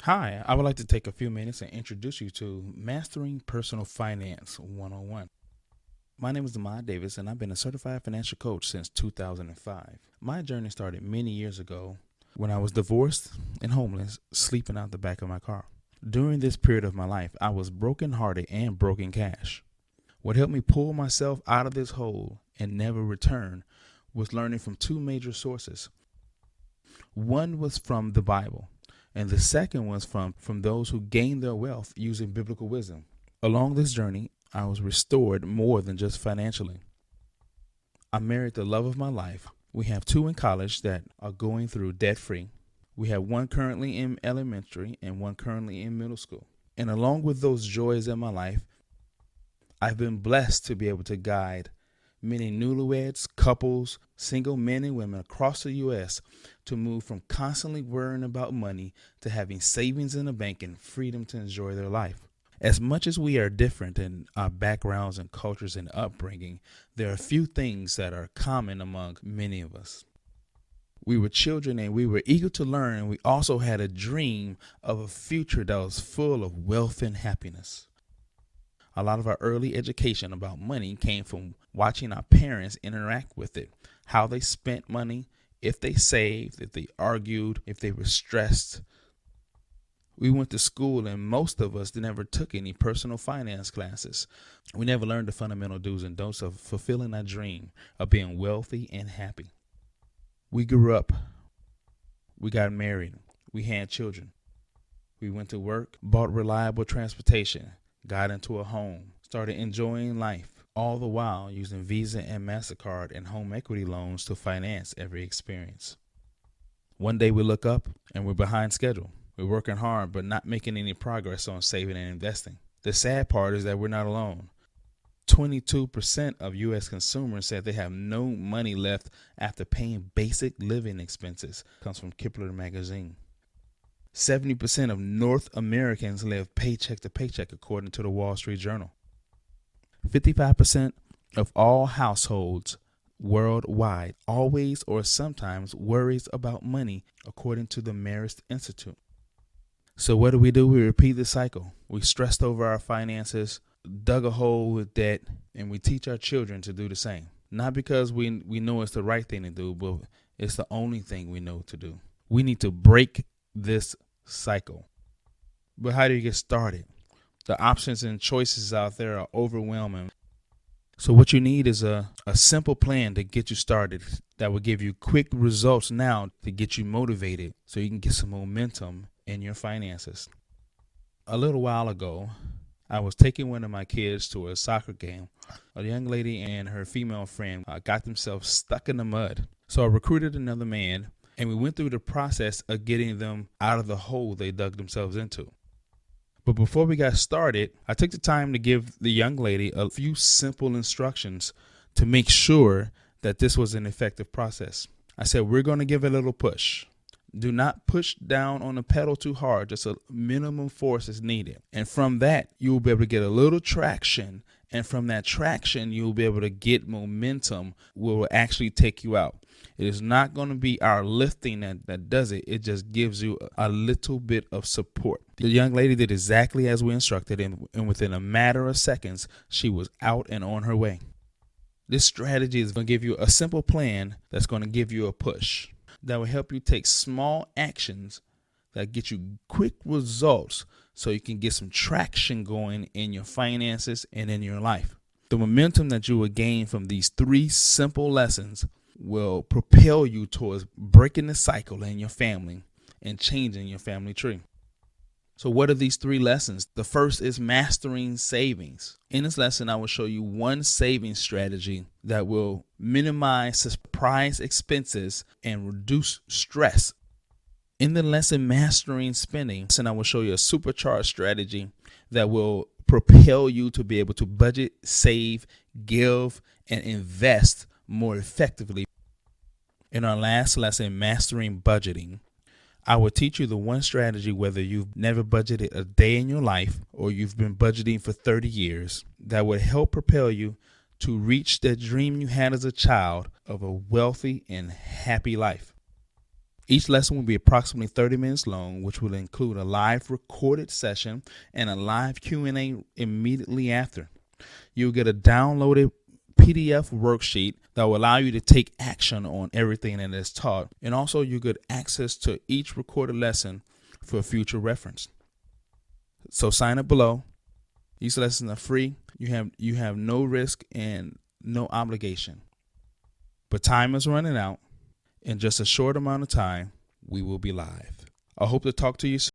Hi, I would like to take a few minutes and introduce you to Mastering Personal Finance 101. My name is Ahmad Davis, and I've been a certified financial coach since 2005. My journey started many years ago when I was divorced and homeless, sleeping out the back of my car. During this period of my life, I was brokenhearted and broken cash. What helped me pull myself out of this hole and never return was learning from two major sources. One was from the Bible, and the second was from those who gained their wealth using biblical wisdom. Along this journey, I was restored more than just financially. I married the love of my life. We have two in college that are going through debt free. We have one currently in elementary and one currently in middle school. And along with those joys in my life, I've been blessed to be able to guide many newlyweds, couples, single men and women across the U.S. to move from constantly worrying about money to having savings in the bank and freedom to enjoy their life. As much as we are different in our backgrounds and cultures and upbringing, there are a few things that are common among many of us. We were children and we were eager to learn, and we also had a dream of a future that was full of wealth and happiness. A lot of our early education about money came from watching our parents interact with it, how they spent money, if they saved, if they argued, if they were stressed. We went to school and most of us never took any personal finance classes. We never learned the fundamental do's and don'ts of fulfilling our dream of being wealthy and happy. We grew up. We got married. We had children. We went to work, bought reliable transportation, got into a home, started enjoying life, all the while using Visa and MasterCard and home equity loans to finance every experience. One day we look up and we're behind schedule. We're working hard but not making any progress on saving and investing. The sad part is that we're not alone. 22% of U.S. consumers said they have no money left after paying basic living expenses. Comes from Kepler magazine. 70% of North Americans live paycheck to paycheck, according to the Wall Street Journal. 55% of all households worldwide always or sometimes worries about money, according to the Marist Institute. So what do? We repeat the cycle. We stressed over our finances, dug a hole with debt, and we teach our children to do the same. Not because we know it's the right thing to do, but it's the only thing we know to do. We need to break this cycle. But how do you get started? The options and choices out there are overwhelming. So what you need is a simple plan to get you started that will give you quick results now to get you motivated so you can get some momentum in your finances. A little while ago, I was taking one of my kids to a soccer game. A young lady and her female friend got themselves stuck in the mud. So I recruited another man, and we went through the process of getting them out of the hole they dug themselves into. But before we got started, I took the time to give the young lady a few simple instructions to make sure that this was an effective process. I said, we're going to give it a little push. Do not push down on the pedal too hard. Just a minimum force is needed. And from that, you will be able to get a little traction. And from that traction, you'll be able to get momentum where it will actually take you out. It is not going to be our lifting that does it. It just gives you a little bit of support. The young lady did exactly as we instructed, and within a matter of seconds, she was out and on her way. This strategy is going to give you a simple plan that's going to give you a push that will help you take small actions that get you quick results so you can get some traction going in your finances and in your life. The momentum that you will gain from these three simple lessons will propel you towards breaking the cycle in your family and changing your family tree. So what are these three lessons? The first is mastering savings. In this lesson, I will show you one saving strategy that will minimize surprise expenses and reduce stress. In the lesson, Mastering Spending, and I will show you a supercharged strategy that will propel you to be able to budget, save, give, and invest more effectively. In our last lesson, Mastering Budgeting, I will teach you the one strategy, whether you've never budgeted a day in your life or you've been budgeting for 30 years, that would help propel you to reach that dream you had as a child of a wealthy and happy life. Each lesson will be approximately 30 minutes long, which will include a live recorded session and a live Q&A immediately after. You'll get a downloaded PDF worksheet that will allow you to take action on everything that is taught, and also you get access to each recorded lesson for future reference. So sign up below. These lessons are free. You have no risk and no obligation. But time is running out. In just a short amount of time, we will be live. I hope to talk to you soon.